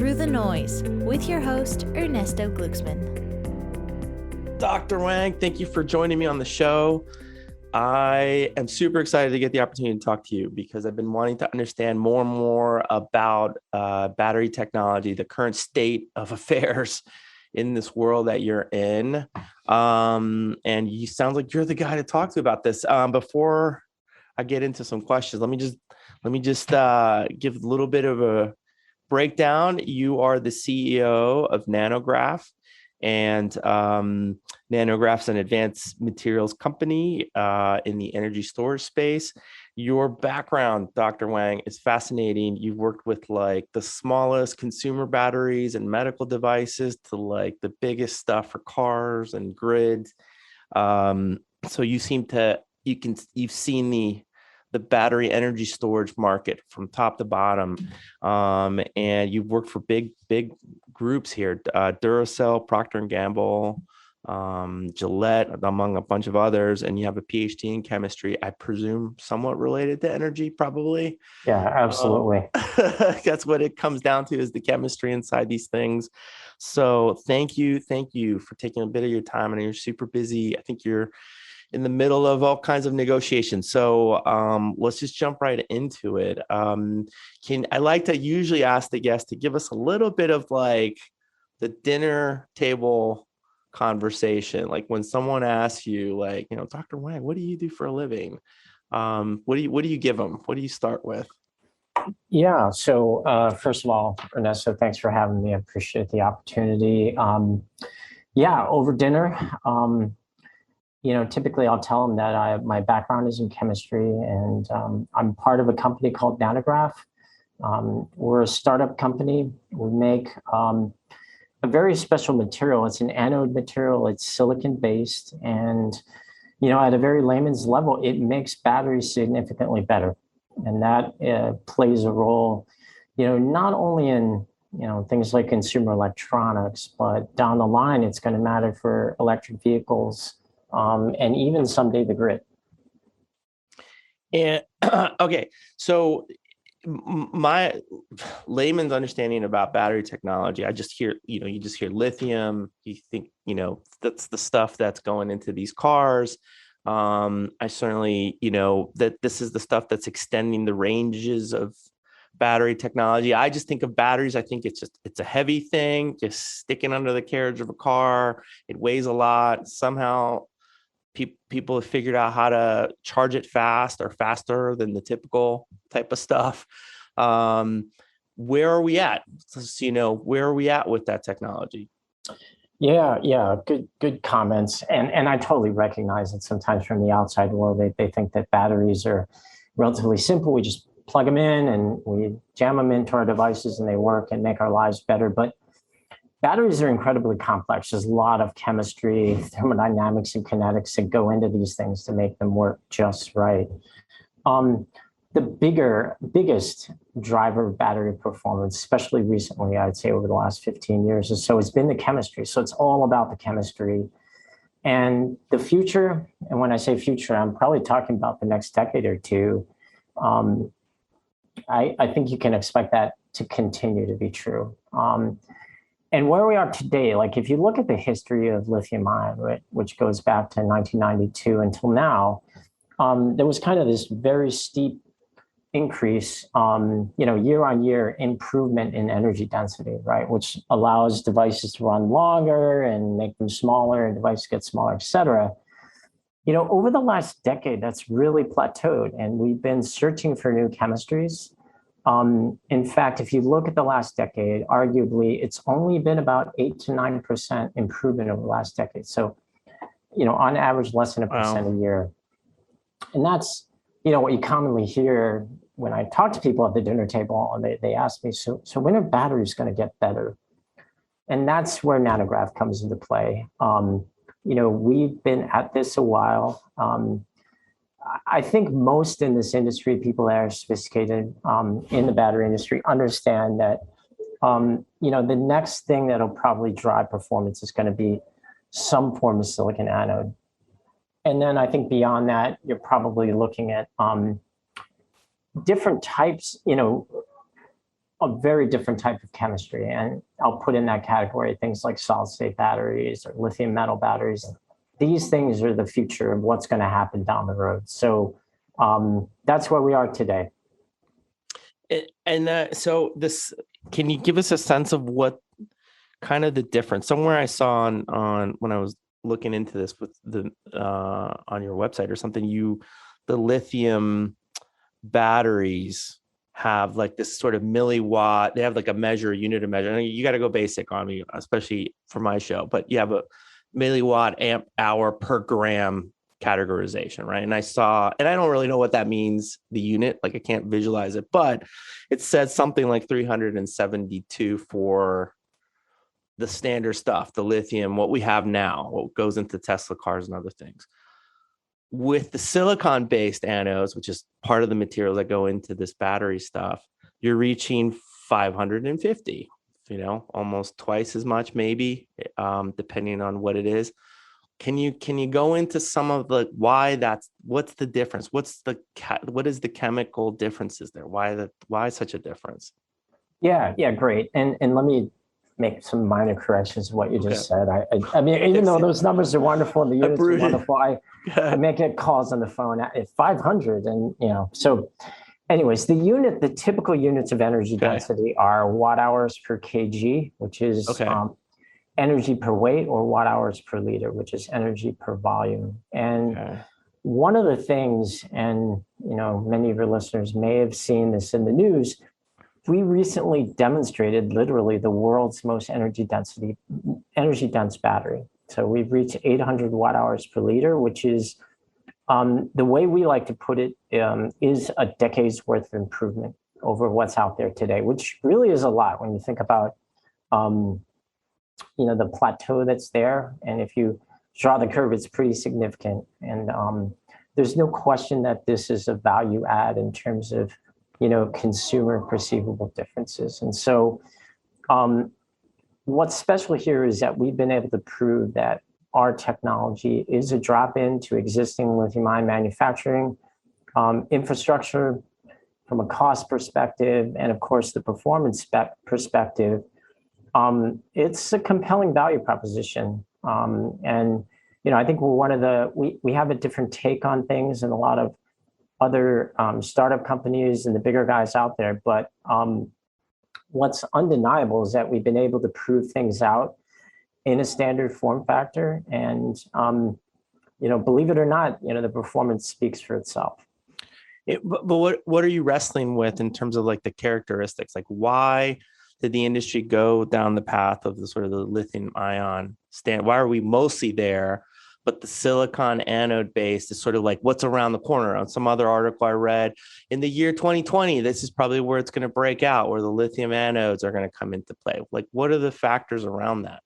Through the Noise with your host, Ernesto Glucksmann. Dr. Wang, thank you for joining me on the show. I am super excited to get the opportunity to talk to you because I've been wanting to understand more and more about battery technology, the current state of affairs in this world that you're in. And you sound like you're the guy to talk to about this. Before I get into some questions, let me just give a little bit of a breakdown. You are the CEO of NanoGraf, and NanoGraf's an advanced materials company in the energy storage space. Your background, Dr. Wang, is fascinating. You've worked with like the smallest consumer batteries and medical devices to like the biggest stuff for cars and grids. So you've seen the battery energy storage market from top to bottom. And you've worked for big groups here, Duracell, Procter & Gamble, Gillette, among a bunch of others. And you have a PhD in chemistry, I presume somewhat related to energy, probably. Yeah, absolutely. That's what it comes down to, is the chemistry inside these things. So thank you for taking a bit of your time. And you're super busy. I think you're in the middle of all kinds of negotiations. So let's just jump right into it. I like to usually ask the guest to give us a little bit of like the dinner table conversation. Like when someone asks you, like, Dr. Wang, what do you do for a living? What do you give them? What do you start with? Yeah. So first of all, Ernesto, thanks for having me. I appreciate the opportunity. Over dinner, typically I'll tell them that my background is in chemistry, and I'm part of a company called NanoGraf. We're a startup company. We make a very special material. It's an anode material. It's silicon-based, and at a very layman's level, it makes batteries significantly better, and that plays a role, not only in things like consumer electronics, but down the line, it's going to matter for electric vehicles. And even someday the grid. And okay, so my layman's understanding about battery technology, I just hear, you just hear lithium. You think, that's the stuff that's going into these cars. I certainly, that this is the stuff that's extending the ranges of battery technology. I just think of batteries. I think it's a heavy thing, just sticking under the carriage of a car. It weighs a lot. Somehow people have figured out how to charge it fast or faster than the typical type of stuff. Where are we at? Where are we at with that technology? Yeah. Good comments. And I totally recognize that sometimes from the outside world, they think that batteries are relatively simple. We just plug them in and we jam them into our devices and they work and make our lives better. But batteries are incredibly complex. There's a lot of chemistry, thermodynamics, and kinetics that go into these things to make them work just right. The biggest driver of battery performance, especially recently, I'd say over the last 15 years or so, has been the chemistry. So it's all about the chemistry. And the future, and when I say future, I'm probably talking about the next decade or two. I think you can expect that to continue to be true. And where we are today, like if you look at the history of lithium ion, right, which goes back to 1992 until now, there was kind of this very steep increase, year on year improvement in energy density, right, which allows devices to run longer and make them smaller, and devices get smaller, et cetera. Over the last decade, that's really plateaued, and we've been searching for new chemistries. In fact, if you look at the last decade, arguably, it's only been about 8 to 9% improvement over the last decade. So, on average, less than 1% a year. And that's, what you commonly hear when I talk to people at the dinner table, and they ask me, so when are batteries going to get better? And that's where NanoGraf comes into play. We've been at this a while. I think most in this industry, people that are sophisticated in the battery industry understand that, the next thing that'll probably drive performance is going to be some form of silicon anode. And then I think beyond that, you're probably looking at different types, a very different type of chemistry. And I'll put in that category things like solid state batteries or lithium metal batteries. These things are the future of what's going to happen down the road. So that's where we are today. So this, can you give us a sense of what kind of the difference? Somewhere I saw on when I was looking into this with the on your website or something, the lithium batteries have like this sort of milliwatt. They have like a unit of measure. You got to go basic on me, especially for my show. But you have a milliwatt amp hour per gram categorization, right? And I don't really know what that means, the unit, like I can't visualize it, but it said something like 372 for the standard stuff, the lithium, what we have now, what goes into Tesla cars and other things. With the silicon-based anodes, which is part of the materials that go into this battery stuff, you're reaching 550, almost twice as much, maybe, depending on what it is. Can you go into some of the what's the difference? What is the chemical differences there? Why such a difference? Yeah, great. And let me make some minor corrections to what you just said. I mean, even though those numbers are wonderful and the units are wonderful, I may get calls on the phone at 500, and so. Anyways, the typical units of energy density are watt hours per kg, which is energy per weight, or watt hours per liter, which is energy per volume. And one of the things, and many of your listeners may have seen this in the news, we recently demonstrated literally the world's most energy dense battery. So we've reached 800 watt hours per liter, which is the way we like to put it, is a decade's worth of improvement over what's out there today, which really is a lot when you think about the plateau that's there. And if you draw the curve, it's pretty significant. And there's no question that this is a value add in terms of consumer perceivable differences. And so what's special here is that we've been able to prove that our technology is a drop-in to existing lithium-ion manufacturing infrastructure from a cost perspective, and of course the performance perspective. It's a compelling value proposition. And I think we're one of we have a different take on things than a lot of other startup companies and the bigger guys out there. But what's undeniable is that we've been able to prove things out in a standard form factor. And, believe it or not, the performance speaks for itself. But what are you wrestling with in terms of like the characteristics? Like, why did the industry go down the path of the sort of the lithium ion stand? Why are we mostly there? But the silicon anode based is sort of like what's around the corner. On some other article I read, in the year 2020, this is probably where it's going to break out, where the lithium anodes are going to come into play. Like, what are the factors around that?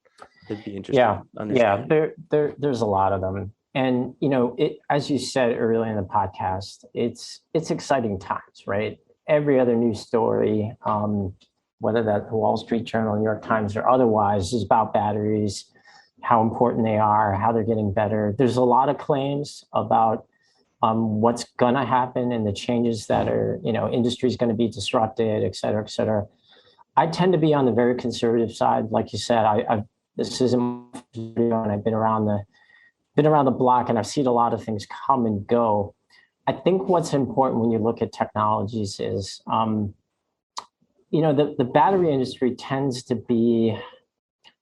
It'd be interesting. There's a lot of them. And, as you said earlier in the podcast, it's exciting times, right? Every other news story, whether that's the Wall Street Journal, New York Times, or otherwise, is about batteries, how important they are, how they're getting better. There's a lot of claims about what's going to happen and the changes that are, industry is going to be disrupted, et cetera, et cetera. I tend to be on the very conservative side. Like you said, this isn't my video, and I've been around the block, and I've seen a lot of things come and go. I think what's important when you look at technologies is, the battery industry tends to be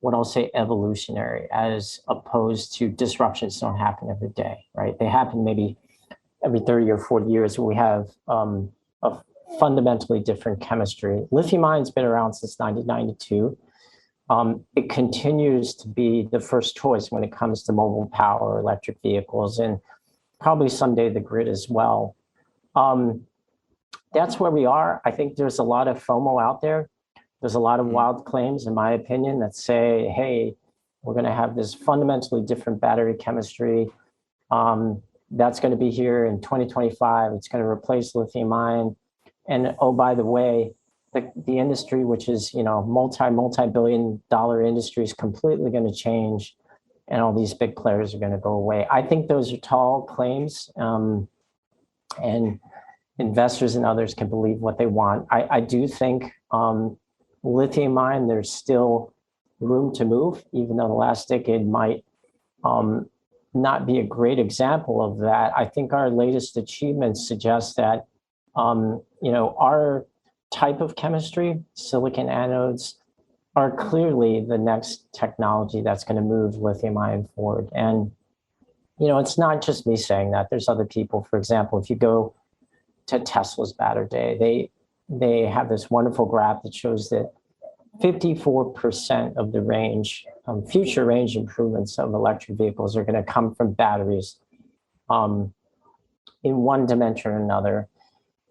what I'll say evolutionary, as opposed to disruptions don't happen every day, right? They happen maybe every 30 or 40 years where we have a fundamentally different chemistry. Lithium ion's been around since 1992. It continues to be the first choice when it comes to mobile power, electric vehicles, and probably someday the grid as well. That's where we are. I think there's a lot of FOMO out there. There's a lot of wild claims, in my opinion, that say, hey, we're going to have this fundamentally different battery chemistry that's going to be here in 2025. It's going to replace lithium ion. And oh, by the way, the industry, which is, multi-billion dollar industry, is completely going to change, and all these big players are going to go away. I think those are tall claims, and investors and others can believe what they want. I do think Lithium ion, there's still room to move, even though the last decade might not be a great example of that. I think our latest achievements suggest that, our type of chemistry, silicon anodes, are clearly the next technology that's going to move lithium ion forward. And, it's not just me saying that. There's other people. For example, if you go to Tesla's Battery Day, they have this wonderful graph that shows that 54% of the range, future range improvements of electric vehicles are going to come from batteries in one dimension or another.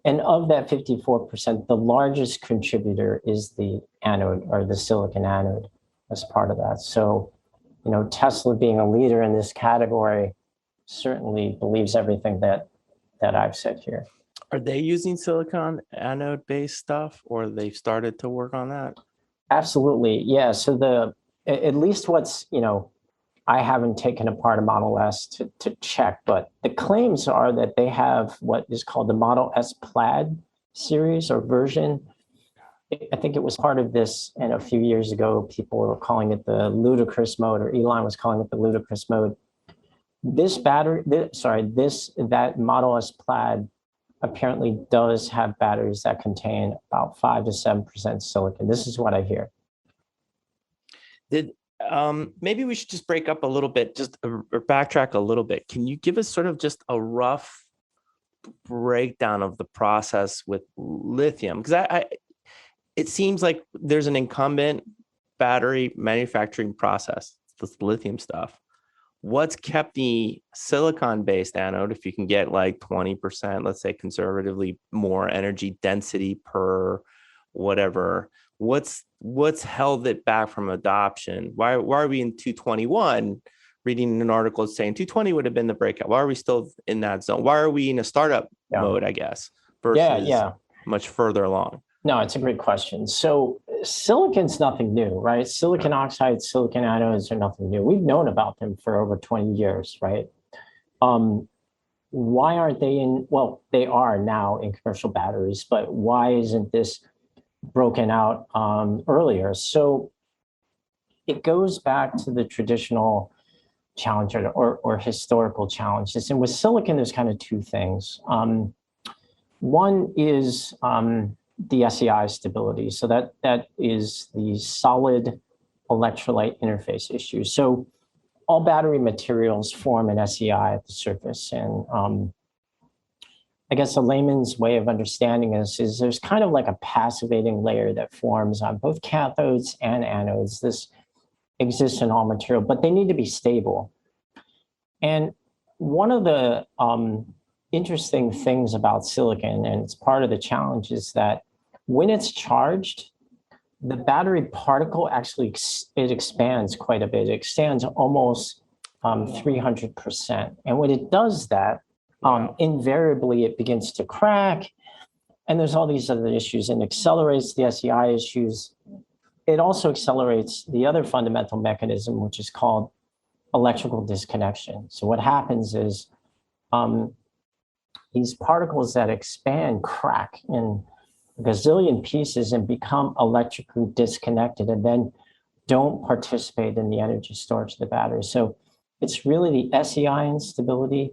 And of that 54%, the largest contributor is the anode or the silicon anode as part of that. So, Tesla being a leader in this category certainly believes everything that I've said here. Are they using silicon anode based stuff, or they've started to work on that? Absolutely. Yeah. So at least what's, I haven't taken apart a Model S to check, but the claims are that they have what is called the Model S Plaid series or version. I think it was part of this, and a few years ago, people were calling it the ludicrous mode, or Elon was calling it the ludicrous mode. That Model S Plaid apparently does have batteries that contain about 5 to 7% silicon. This is what I hear. Maybe we should just break up a little bit, or backtrack a little bit. Can you give us sort of just a rough breakdown of the process with lithium? Because it seems like there's an incumbent battery manufacturing process, this lithium stuff. What's kept the silicon-based anode, if you can get like 20%, let's say conservatively, more energy density per whatever, what's held it back from adoption? Why are we in 221 reading an article saying 220 would have been the breakout? Why are we still in that zone? Why are we in a startup mode, I guess, versus much further along? No, it's a great question. So silicon's nothing new, right? Silicon oxide, silicon anodes are nothing new. We've known about them for over 20 years, right? Why aren't they they are now in commercial batteries, but why isn't this broken out earlier? So it goes back to the traditional challenge or historical challenges. And with silicon, there's kind of two things. One is the Sei stability. So that is the solid electrolyte interface issue. So all battery materials form an Sei at the surface. And I guess a layman's way of understanding this is there's kind of like a passivating layer that forms on both cathodes and anodes. This exists in all material, but they need to be stable. And one of the interesting things about silicon, and it's part of the challenge, is that when it's charged, the battery particle actually it expands quite a bit. It expands almost 300%. And when it does that, invariably it begins to crack, and there's all these other issues, and accelerates the SEI issues. It also accelerates the other fundamental mechanism, which is called electrical disconnection. So what happens is these particles that expand crack in a gazillion pieces and become electrically disconnected, and then don't participate in the energy storage of the battery. So it's really the SEI instability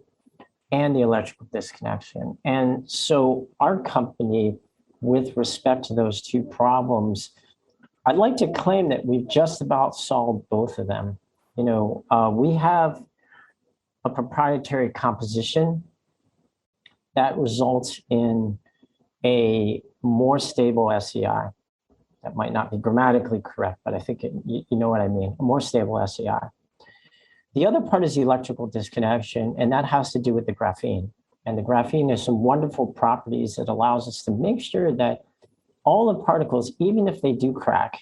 and the electrical disconnection. And so our company, with respect to those two problems, I'd like to claim that we've just about solved both of them. We have a proprietary composition that results in a more stable SEI. That might not be grammatically correct, but I think you know what I mean, a more stable SEI. The other part is the electrical disconnection, and that has to do with the graphene. And the graphene has some wonderful properties that allows us to make sure that all the particles, even if they do crack,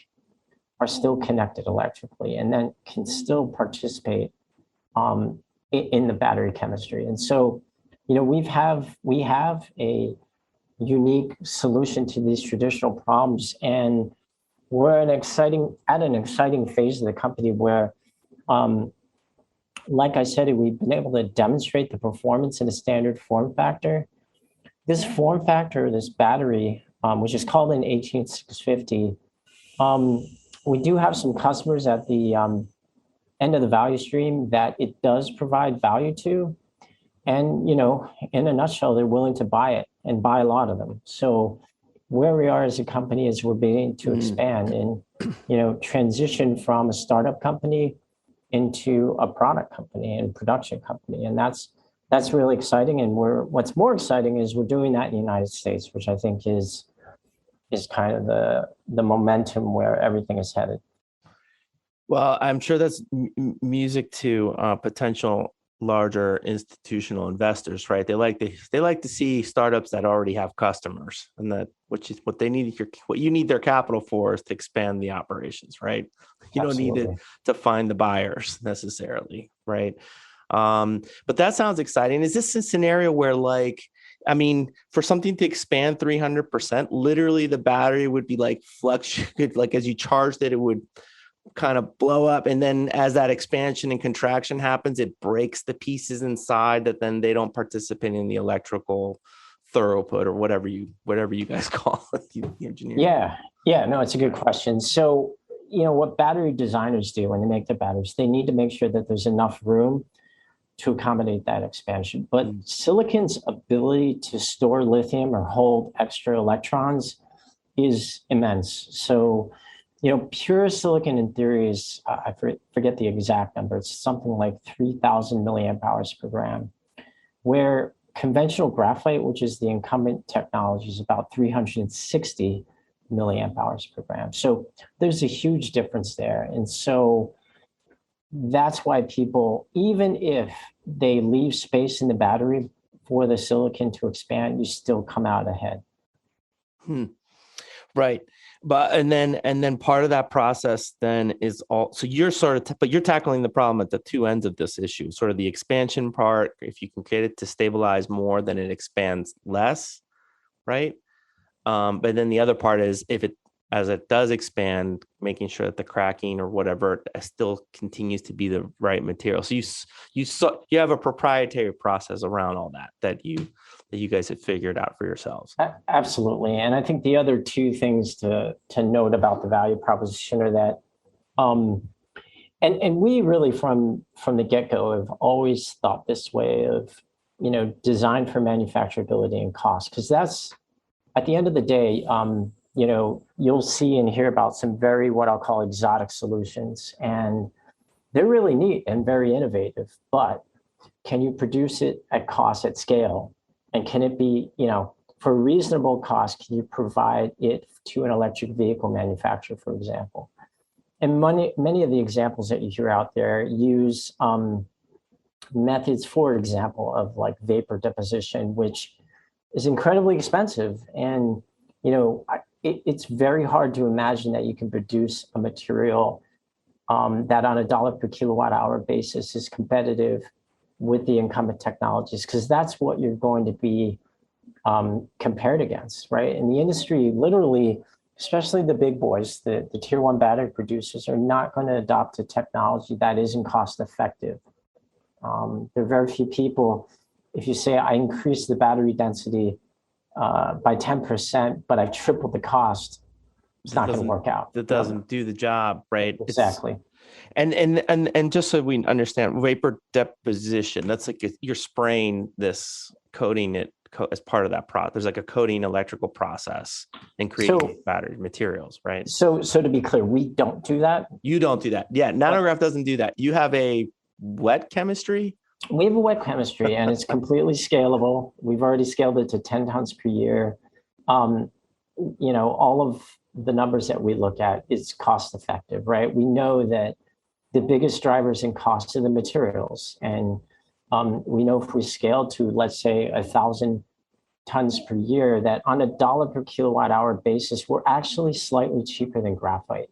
are still connected electrically and then can still participate in the battery chemistry. And so, we have a unique solution to these traditional problems, and we're at an exciting phase of the company where, like I said, we've been able to demonstrate the performance in a standard form factor. This form factor, this battery, which is called an 18650. We do have some customers at the end of the value stream that it does provide value to. And, in a nutshell, they're willing to buy it and buy a lot of them. So where we are as a company is we're beginning to expand and, transition from a startup company into a product company and production company. And that's really exciting. And what's more exciting is we're doing that in the United States, which I think is kind of the momentum where everything is headed. Well, I'm sure that's music to potential larger institutional investors, right? They like to see startups that already have customers, and that what they need what you need their capital for is to expand the operations, right? You Absolutely. don't need to find the buyers necessarily, right? But that sounds exciting. Is this a scenario where, for something to expand 300%, literally the battery would be like fluctuate, like as you charged it, it would kind of blow up, and then as that expansion and contraction happens, it breaks the pieces inside that then they don't participate in the electrical throughput or whatever you guys call it, the engineering. Yeah, no, it's a good question. So, what battery designers do when they make their batteries, they need to make sure that there's enough room to accommodate that expansion. But silicon's ability to store lithium or hold extra electrons is immense. So, pure silicon in theory is, I forget the exact number, it's something like 3,000 milliamp hours per gram, where conventional graphite, which is the incumbent technology, is about 360 milliamp hours per gram. So there's a huge difference there. And so that's why people, even if they leave space in the battery for the silicon to expand, you still come out ahead. Right. But and then part of that process then is so you're but you're tackling the problem at the two ends of this issue, sort of the expansion part. If you can get it to stabilize more, then it expands less, right? But then the other part is as it does expand, making sure that the cracking or whatever still continues to be the right material. So you have a proprietary process around all that you guys have figured out for yourselves. Absolutely. And I think the other two things to note about the value proposition are that, and we really from the get-go have always thought this way of, design for manufacturability and cost, because that's, at the end of the day, you'll see and hear about some very, what I'll call exotic solutions, and they're really neat and very innovative, but can you produce it at cost, at scale? And can it be, for a reasonable cost, can you provide it to an electric vehicle manufacturer, for example? And many of the examples that you hear out there use methods, for example, of like vapor deposition, which is incredibly expensive. And, it's very hard to imagine that you can produce a material that on $1 per kilowatt hour basis is competitive with the incumbent technologies, because that's what you're going to be compared against, right? In the industry, literally, especially the big boys, the tier one battery producers are not going to adopt a technology that isn't cost effective. There are very few people, if you say, I increase the battery density by 10%, but I triple the cost, it's not going to work out. That doesn't do the job, right? Exactly. And just so we understand, vapor deposition, that's like you're spraying this, coating it as part of that process. There's like a coating electrical process in creating battery materials, right? So to be clear, we don't do that. You don't do that. Yeah, NanoGraf doesn't do that. You have a wet chemistry? We have a wet chemistry, and it's completely scalable. We've already scaled it to 10 tons per year. All of the numbers that we look at is cost effective, right? We know that the biggest drivers in cost are the materials. And we know if we scale to, let's say, 1,000 tons per year, that on $1 per kilowatt hour basis, we're actually slightly cheaper than graphite.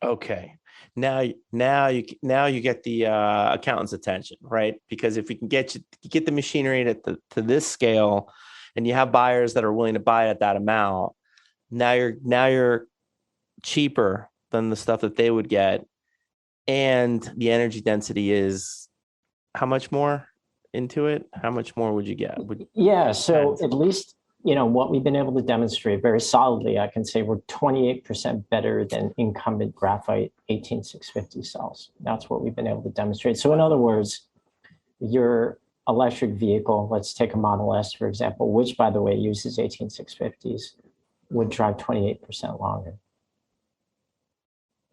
Okay. Now you get the accountant's attention, right? Because if we can get the machinery to this scale, and you have buyers that are willing to buy at that amount, now you're cheaper than the stuff that they would get, and the energy density is how much more into it? How much more would you get? So at least what we've been able to demonstrate very solidly, I can say we're 28% better than incumbent graphite 18650 cells. That's what we've been able to demonstrate. So in other words, your electric vehicle, let's take a Model S, for example, which, by the way, uses 18650s, would drive 28% longer.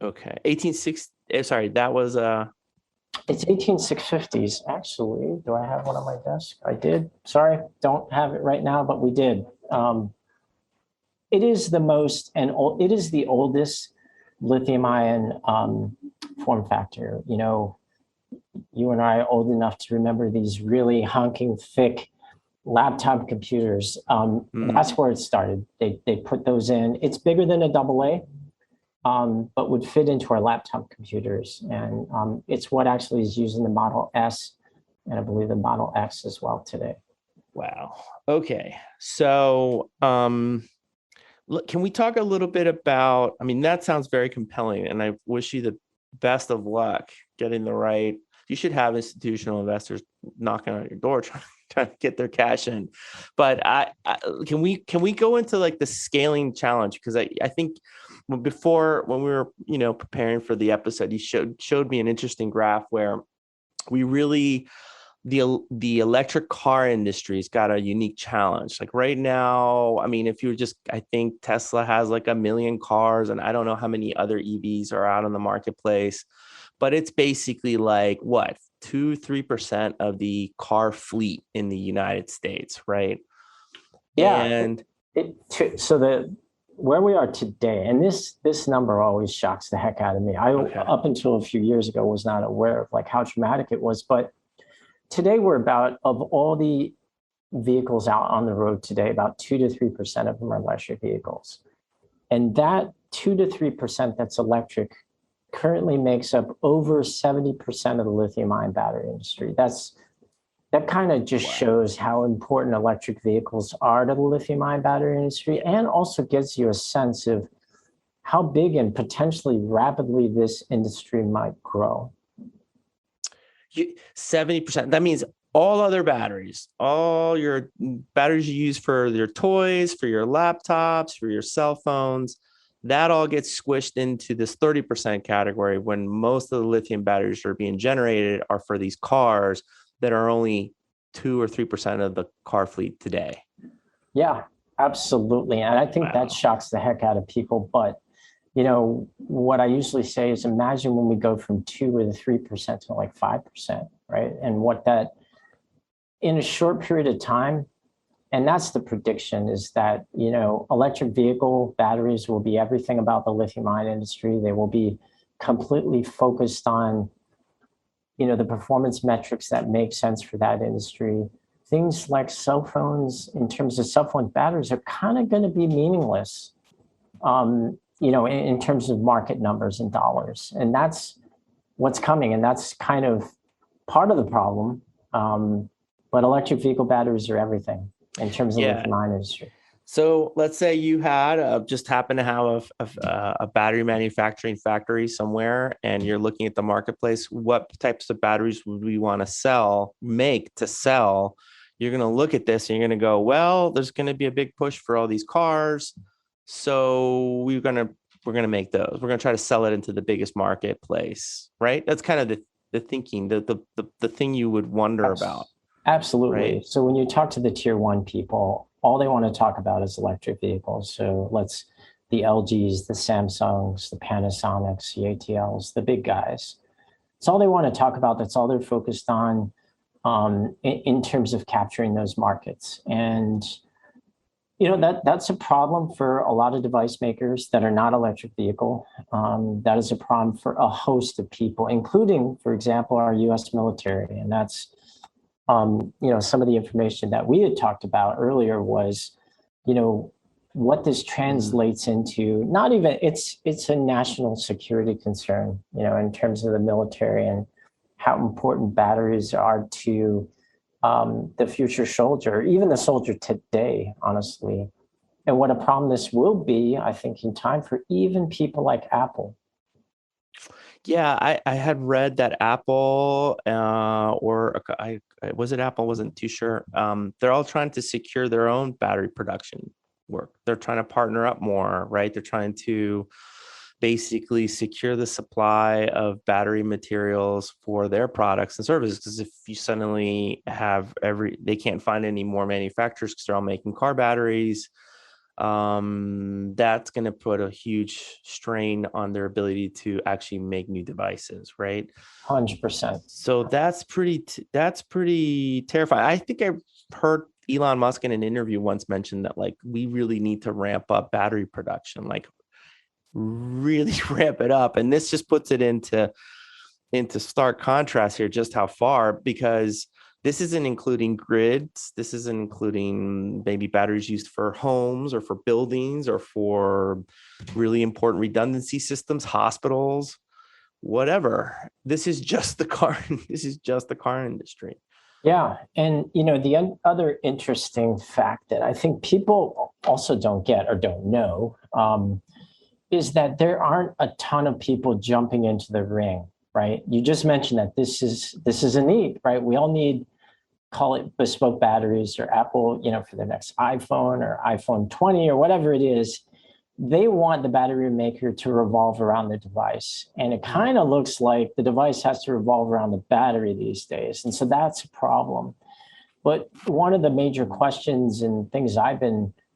Okay. 186, sorry, that was It's 18650s, actually. Do I have one on my desk? I did. Sorry, don't have it right now, but we did. It is it is the oldest lithium ion form factor. You and I are old enough to remember these really honking thick laptop computers. That's where it started. They put those in. It's bigger than a AA, but would fit into our laptop computers. And it's what actually is used in the Model S and I believe the Model X as well today. wow. Okay. So look, can we talk a little bit about, I mean, that sounds very compelling, and I wish you the best of luck getting the right. You should have institutional investors knocking on your door trying to get their cash in. But can we go into like the scaling challenge? Because I think before, when we were preparing for the episode, you showed me an interesting graph where we really, the electric car industry's got a unique challenge. Like right now, I mean, if you just, I think Tesla has like 1 million cars, and I don't know how many other EVs are out on the marketplace, but it's basically like what, 2-3% of the car fleet in the United States, right? Yeah. And where we are today, and this number always shocks the heck out of me. Up until a few years ago, was not aware of like how dramatic it was, but today we're of all the vehicles out on the road today, about 2 to 3% of them are electric vehicles. And that 2 to 3% that's electric currently makes up over 70% of the lithium ion battery industry. That kind of just shows how important electric vehicles are to the lithium ion battery industry, and also gives you a sense of how big and potentially rapidly this industry might grow. 70%. That means all other batteries, all your batteries you use for your toys, for your laptops, for your cell phones, that all gets squished into this 30% category, when most of the lithium batteries that are being generated are for these cars that are only 2 or 3% of the car fleet today. Yeah, absolutely. And I think that shocks the heck out of people. But, what I usually say is, imagine when we go from 2 or 3% to like 5%, right? And what that, in a short period of time, and that's the prediction, is that, electric vehicle batteries will be everything about the lithium ion industry. They will be completely focused on, the performance metrics that make sense for that industry. Things like cell phones, in terms of cell phone batteries, are kind of going to be meaningless, in terms of market numbers and dollars. And that's what's coming. And that's kind of part of the problem. But electric vehicle batteries are everything in terms of the lithium ion industry. So let's say you had just happen to have a battery manufacturing factory somewhere, and you're looking at the marketplace. What types of batteries would we want to make to sell? You're going to look at this and you're going to go, well, there's going to be a big push for all these cars, so we're going to make those. We're going to try to sell it into the biggest marketplace, right? That's kind of the thinking, the thing you would wonder about. Absolutely. Right? So when you talk to the tier 1 people, all they want to talk about is electric vehicles. So the LGs, the Samsungs, the Panasonics, the ATLs, the big guys. It's all they want to talk about. That's all they're focused on in terms of capturing those markets. And, that's a problem for a lot of device makers that are not electric vehicle. That is a problem for a host of people, including, for example, our US military. And that's, some of the information that we had talked about earlier was, what this translates into. Not even, it's a national security concern, in terms of the military and how important batteries are to the future soldier, even the soldier today, honestly. And what a problem this will be, I think, in time for even people like Apple. Yeah, I had read that Apple was it Apple? Wasn't too sure. They're all trying to secure their own battery production work. They're trying to partner up more, right? They're trying to basically secure the supply of battery materials for their products and services. Because if you suddenly have they can't find any more manufacturers because they're all making car batteries, that's going to put a huge strain on their ability to actually make new devices, right? 100%. So that's pretty terrifying. I think I heard Elon Musk in an interview once mention that like we really need to ramp up battery production, like really ramp it up. And this just puts it into stark contrast here, just how far, because this isn't including grids. This isn't including maybe batteries used for homes or for buildings or for really important redundancy systems, hospitals, whatever. This is just the car. This is just the car industry. Yeah. And, the other interesting fact that I think people also don't get or don't know is that there aren't a ton of people jumping into the ring, right? You just mentioned that this is a need, right? We all need, call it bespoke batteries, or Apple, for the next iPhone or iPhone 20 or whatever it is. They want the battery maker to revolve around the device. And it kind of looks like the device has to revolve around the battery these days. And so that's a problem. But one of the major questions and things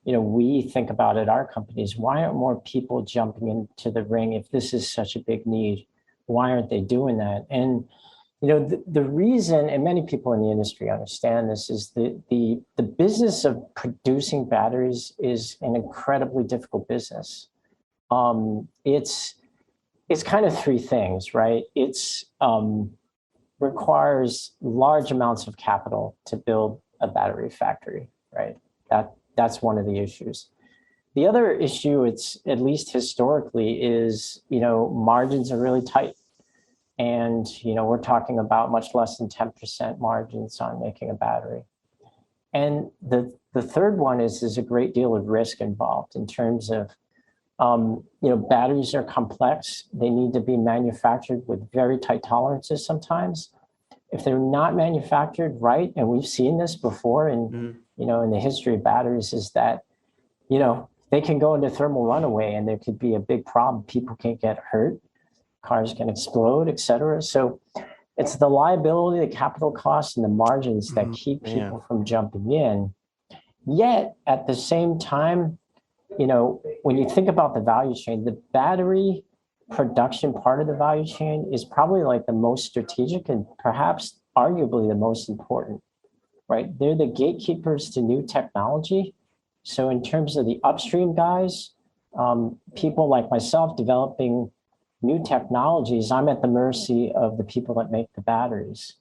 we think about at our company is, why aren't more people jumping into the ring if this is such a big need? Why aren't they doing that? And the reason, and many people in the industry understand this, is the business of producing batteries is an incredibly difficult business. It's kind of three things, right? It's requires large amounts of capital to build a battery factory, right? That's one of the issues. The other issue, it's at least historically, is margins are really tight. And, we're talking about much less than 10% margins on making a battery. And the third one is there's a great deal of risk involved in terms of, batteries are complex. They need to be manufactured with very tight tolerances sometimes. If they're not manufactured right, and we've seen this before in the history of batteries, is that, they can go into thermal runaway and there could be a big problem. People can get hurt. Cars can explode, et cetera. So it's the liability, the capital costs, and the margins that keep people from jumping in. Yet at the same time, when you think about the value chain, the battery production part of the value chain is probably like the most strategic and perhaps arguably the most important, right? They're the gatekeepers to new technology. So in terms of the upstream guys, people like myself developing new technologies, I'm at the mercy of the people that make the batteries.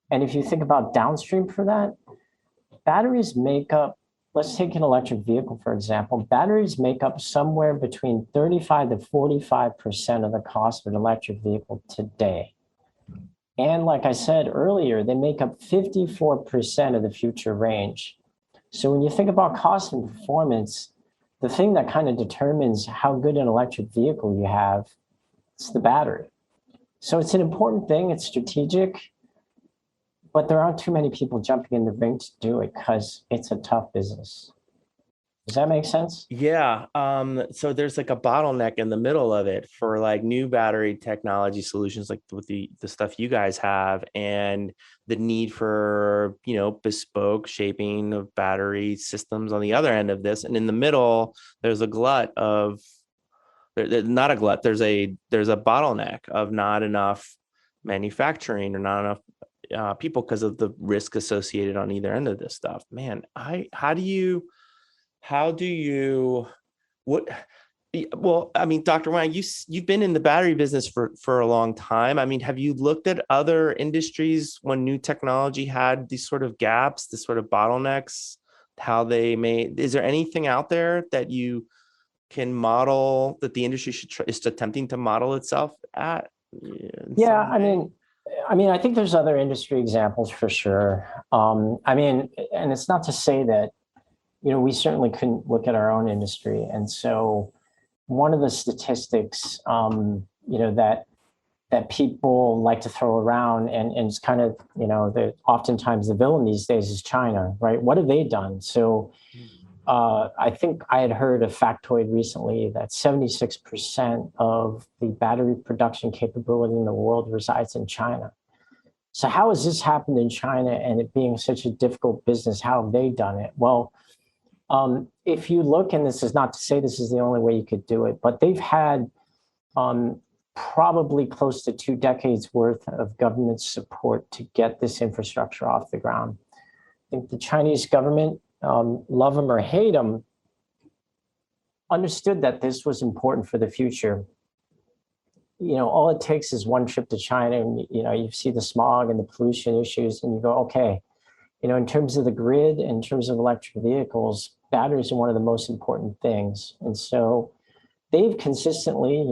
And if you think about downstream for that, batteries make up, let's take an electric vehicle, for example. Batteries make up somewhere between 35 to 45% of the cost of an electric vehicle today. And like I said earlier, they make up 54% of the future range. So when you think about cost and performance, the thing that kind of determines how good an electric vehicle you have, it's the battery. So it's an important thing, it's strategic, but there aren't too many people jumping in the ring to do it because it's a tough business. Does that make sense? Yeah. So there's like a bottleneck in the middle of it for like new battery technology solutions, like with the stuff you guys have, and the need for, bespoke shaping of battery systems on the other end of this. And in the middle, there's a glut of, not a glut, there's a bottleneck of not enough manufacturing or not enough people because of the risk associated on either end of this stuff. Man, well, I mean, Dr. Wang, you've been in the battery business for a long time. I mean, have you looked at other industries when new technology had these sort of gaps, this sort of bottlenecks, is there anything out there that you can model that the industry is attempting to model itself at? Yeah, I mean, I think there's other industry examples for sure. And it's not to say that, we certainly couldn't look at our own industry. And so one of the statistics, that people like to throw around, and it's kind of, oftentimes the villain these days is China, right? What have they done? So I think I had heard a factoid recently that 76% of the battery production capability in the world resides in China. So how has this happened in China, and it being such a difficult business? How have they done it? Well, if you look, and this is not to say this is the only way you could do it, but they've had probably close to 2 decades worth of government support to get this infrastructure off the ground. I think the Chinese government, love them or hate them, understood that this was important for the future. All it takes is one trip to China, and you see the smog and the pollution issues, and you go, okay, in terms of the grid, in terms of electric vehicles, batteries are one of the most important things. And so they've consistently,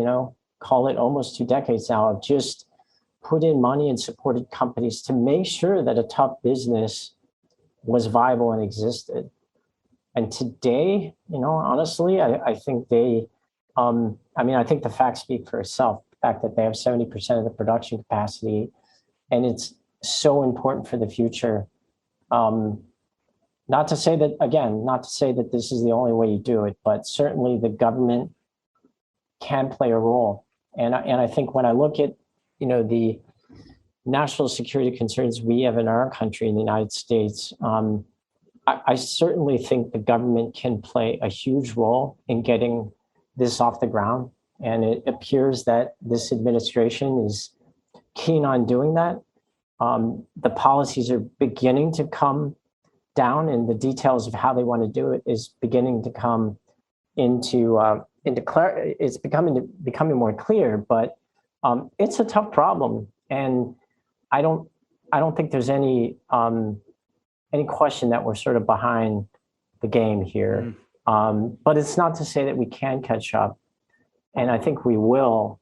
call it almost 2 decades now, have just put in money and supported companies to make sure that a tough business was viable and existed. And today, honestly, I think I think the facts speak for itself. The fact that they have 70% of the production capacity, and it's so important for the future. Not to say that this is the only way you do it, but certainly the government can play a role. And I think when I look at, the national security concerns we have in our country, in the United States, I certainly think the government can play a huge role in getting this off the ground. And it appears that this administration is keen on doing that. The policies are beginning to come down, and the details of how they want to do it is beginning to come into clarity. It's becoming more clear, but it's a tough problem, and I don't think there's any question that we're sort of behind the game here. But it's not to say that we can catch up, and I think we will.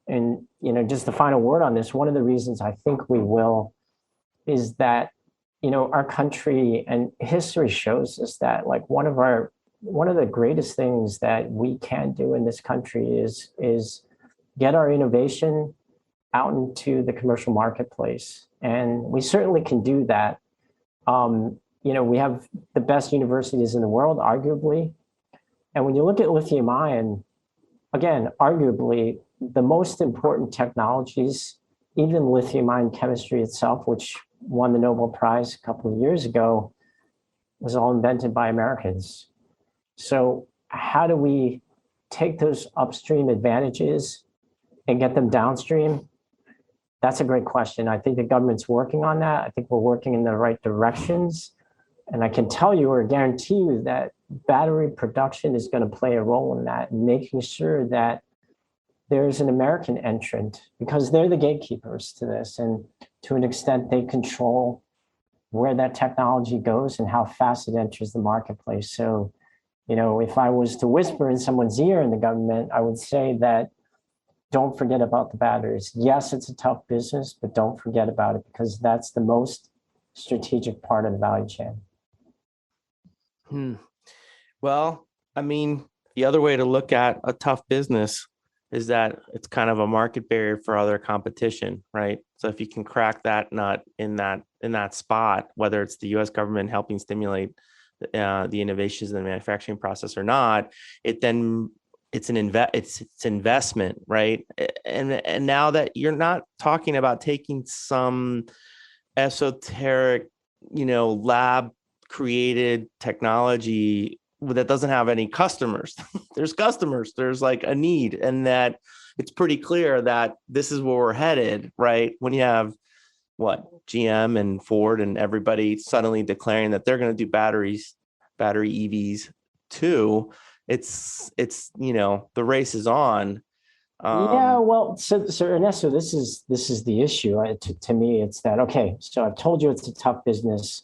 And just the final word on this, one of the reasons I think we will is that our country, and history shows us that, like, one of the greatest things that we can do in this country is get our innovation out into the commercial marketplace. And we certainly can do that. We have the best universities in the world, arguably. And when you look at lithium ion, again, arguably the most important technologies, even lithium ion chemistry itself, which won the Nobel Prize a couple of years ago, was all invented by Americans. So how do we take those upstream advantages and get them downstream? That's a great question. I think the government's working on that. I think we're working in the right directions. And I can tell you or guarantee you that battery production is going to play a role in that, making sure that there's an American entrant, because they're the gatekeepers to this. And to an extent, they control where that technology goes and how fast it enters the marketplace. So, if I was to whisper in someone's ear in the government, I would say that don't forget about the batteries. Yes, it's a tough business, but don't forget about it, because that's the most strategic part of the value chain. Well, the other way to look at a tough business is that it's kind of a market barrier for other competition, right? So if you can crack that nut in that spot, whether it's the U.S. government helping stimulate the innovations in the manufacturing process or not, it's investment, right? And now that you're not talking about taking some esoteric, lab created technology that doesn't have any customers. There's customers, there's like a need, and that it's pretty clear that this is where we're headed, right? When you have GM and Ford and everybody suddenly declaring that they're going to do battery EVs too, it's the race is on. So Ernesto, this is the issue. To me, it's that, okay, so I've told you it's a tough business.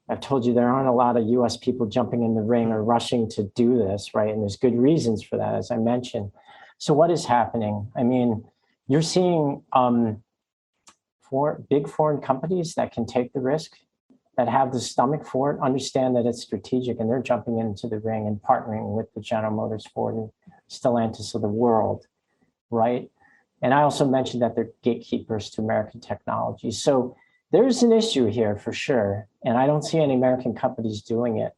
I've told you there aren't a lot of U.S. people jumping in the ring or rushing to do this, right? And there's good reasons for that, as I mentioned. So what is happening? You're seeing big foreign companies that can take the risk, that have the stomach for it, understand that it's strategic, and they're jumping into the ring and partnering with the General Motors, Ford, and Stellantis of the world, right? And I also mentioned that they're gatekeepers to American technology. So there's an issue here for sure. And I don't see any American companies doing it.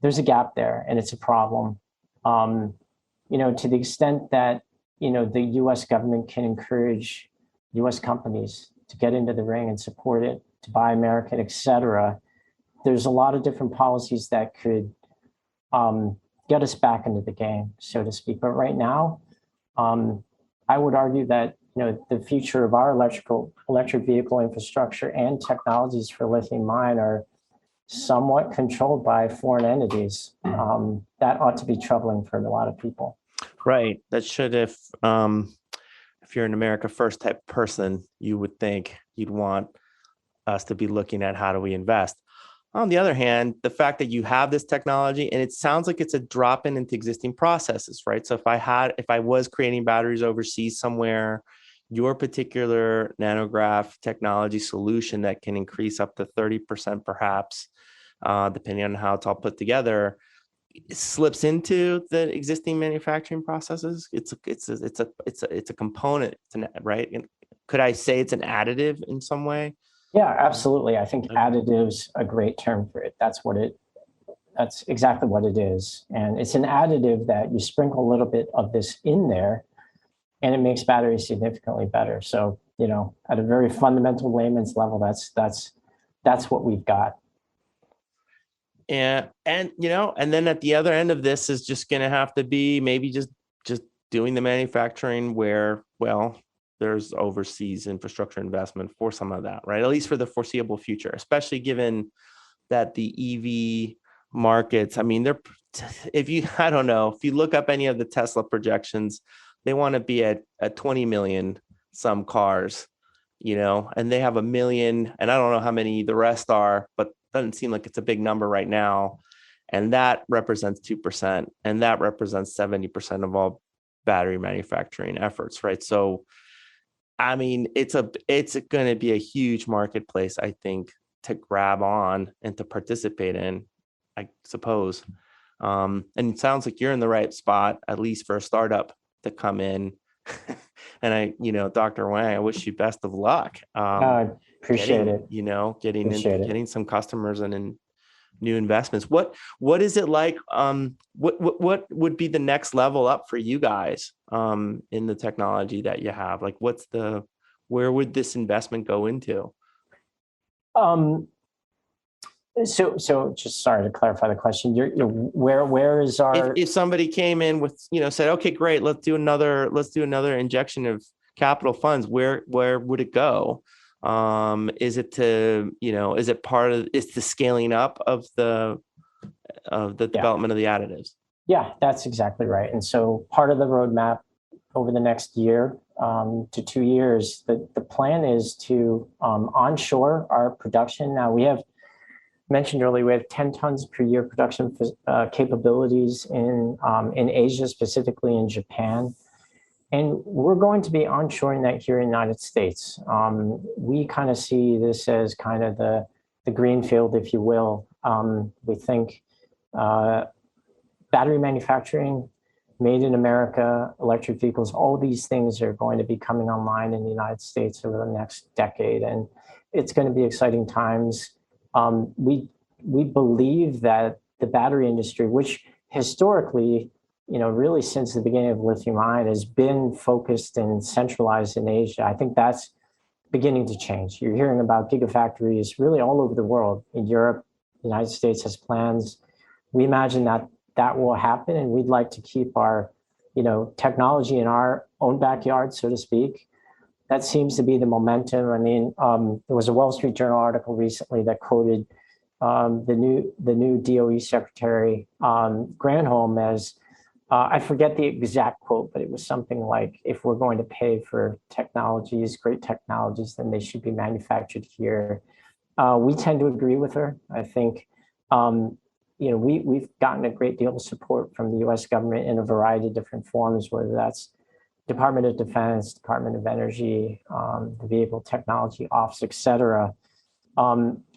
There's a gap there, and it's a problem. To the extent that, the US government can encourage US companies to get into the ring and support it, to buy American, et cetera, there's a lot of different policies that could get us back into the game, so to speak. But right now, I would argue that the future of our electric vehicle infrastructure and technologies for lithium ion are somewhat controlled by foreign entities. That ought to be troubling for a lot of people. Right. That should, if you're an America First type person, you would think you'd want us to be looking at how do we invest. On the other hand, the fact that you have this technology, and it sounds like it's a drop-in into existing processes, right? So if I was creating batteries overseas somewhere, your particular NanoGraf technology solution that can increase up to 30% perhaps, depending on how it's all put together, it slips into the existing manufacturing processes. It's a component, right? And could I say it's an additive in some way? Yeah, absolutely. I think additive's a great term for it. That's exactly what it is. And it's an additive that you sprinkle a little bit of this in there, and it makes batteries significantly better. So, at a very fundamental layman's level, that's what we've got. And then at the other end of this is just going to have to be maybe just doing the manufacturing where, well, there's overseas infrastructure investment for some of that, right? At least for the foreseeable future, especially given that the EV markets, I mean, if you look up any of the Tesla projections, they want to be at 20 million some cars, and they have 1 million, and I don't know how many the rest are, but doesn't seem like it's a big number right now. And that represents 2%, and that represents 70% of all battery manufacturing efforts, right? So, I mean, it's going to be a huge marketplace, I think, to grab on and to participate in, I suppose. And it sounds like you're in the right spot, at least for a startup to come in. And Dr. Wang, I wish you best of luck. Appreciate it. Getting some customers and in new investments. What is it like? What would be the next level up for you guys in the technology that you have? Like, where would this investment go into? So just sorry to clarify the question. Where is our? If somebody came in with said, okay, great, let's do another injection of capital funds, where would it go? Is it is the scaling up of the development of the additives? Yeah, that's exactly right. And so part of the roadmap over the next year to 2 years, the plan is to onshore our production. Now we have mentioned earlier, we have 10 tons per year production capabilities in Asia, specifically in Japan. And we're going to be onshoring that here in the United States. We kind of see this as kind of the greenfield, if you will. We think battery manufacturing, made in America, electric vehicles, all these things are going to be coming online in the United States over the next decade. And it's going to be exciting times. We believe that the battery industry, which historically, really since the beginning of lithium ion, has been focused and centralized in Asia. I think that's beginning to change. You're hearing about gigafactories really all over the world. In Europe, the United States has plans. We imagine that will happen, and we'd like to keep our, technology in our own backyard, so to speak. That seems to be the momentum. I mean, there was a Wall Street Journal article recently that quoted the new DOE Secretary Granholm as, I forget the exact quote, but it was something like, if we're going to pay for great technologies, then they should be manufactured here. We tend to agree with her. I think, we've gotten a great deal of support from the US government in a variety of different forms, whether that's Department of Defense, Department of Energy, the Vehicle Technology Office, et cetera.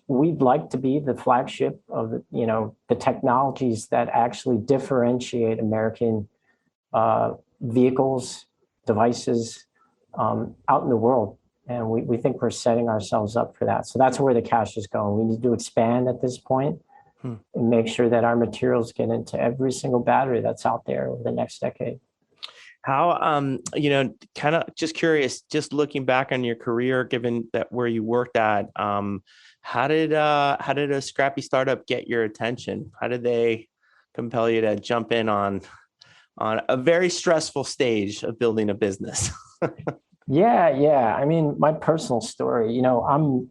We'd like to be the flagship of the technologies that actually differentiate American vehicles devices out in the world. And we think we're setting ourselves up for that. So that's where the cash is going. We need to expand at this point and make sure that our materials get into every single battery that's out there over the next decade. How, kind of just curious, just looking back on your career, given that where you worked at, how did a scrappy startup get your attention? How did they compel you to jump in on a very stressful stage of building a business? Yeah. I mean, my personal story, I'm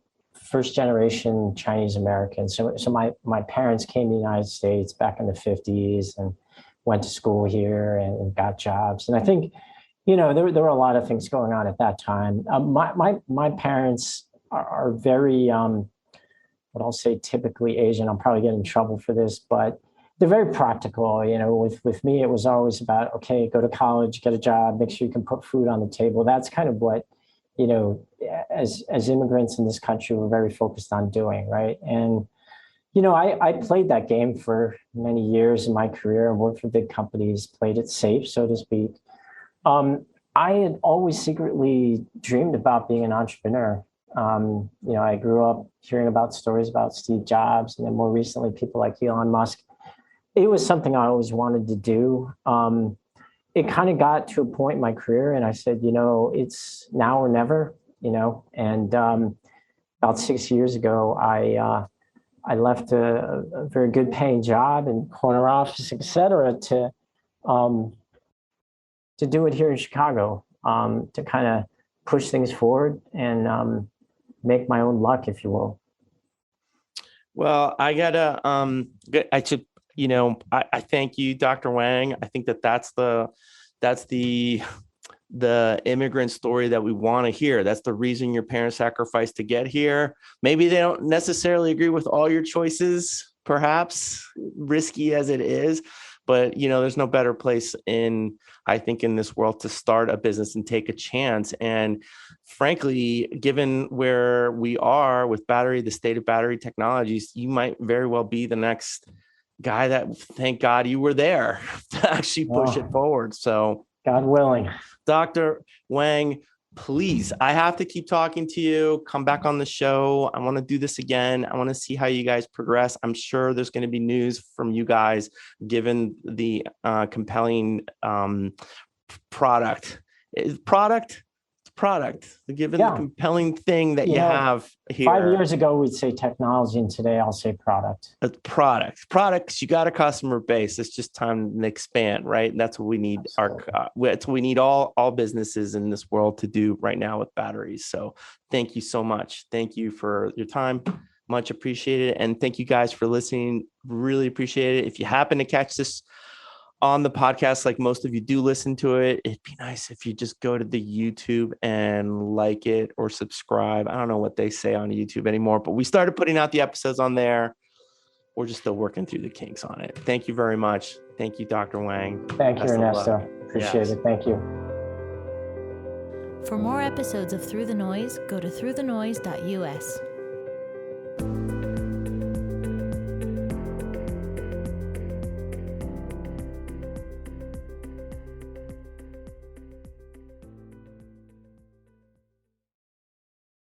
first generation Chinese American. So my parents came to the United States back in the 50s and went to school here and got jobs. And I think, there were a lot of things going on at that time. My parents are very, what I'll say, typically Asian. I'll probably get in trouble for this, but they're very practical. With me, it was always about, okay, go to college, get a job, make sure you can put food on the table. That's kind of what, as immigrants in this country, we're very focused on doing, right? And I played that game for many years in my career and worked for big companies, played it safe, so to speak. I had always secretly dreamed about being an entrepreneur. I grew up hearing about stories about Steve Jobs, and then more recently, people like Elon Musk. It was something I always wanted to do. It kind of got to a point in my career, and I said, it's now or never, and about 6 years ago, I left a very good paying job in corner office, et cetera, to do it here in Chicago, to kind of push things forward and make my own luck, if you will. Well, I gotta, I thank you, Dr. Wang. I think that's the immigrant story that we want to hear. That's the reason your parents sacrificed to get here. Maybe they don't necessarily agree with all your choices, perhaps risky as it is, but there's no better place in this world to start a business and take a chance. And frankly, given where we are with the state of battery technologies, you might very well be the next guy that, thank God you were there to actually push it forward. So God willing. Dr. Wang, please, I have to keep talking to you. Come back on the show. I want to do this again. I want to see how you guys progress. I'm sure there's going to be news from you guys, given the compelling product. Given the compelling thing that you have here. 5 years ago, we'd say technology, and today I'll say product. Products. You got a customer base. It's just time to expand, right? And that's what we need. That's what we need all businesses in this world to do right now with batteries. So thank you so much. Thank you for your time. Much appreciated. And thank you guys for listening. Really appreciate it. If you happen to catch this on the podcast, like most of you do listen to it, it'd be nice if you just go to the YouTube and like it or subscribe. I don't know what they say on YouTube anymore, but we started putting out the episodes on there. We're just still working through the kinks on it. Thank you very much. Thank you, Dr. Wang. Thank you, Ernesto. Appreciate it. Thank you. For more episodes of Through the Noise, go to throughthenoise.us.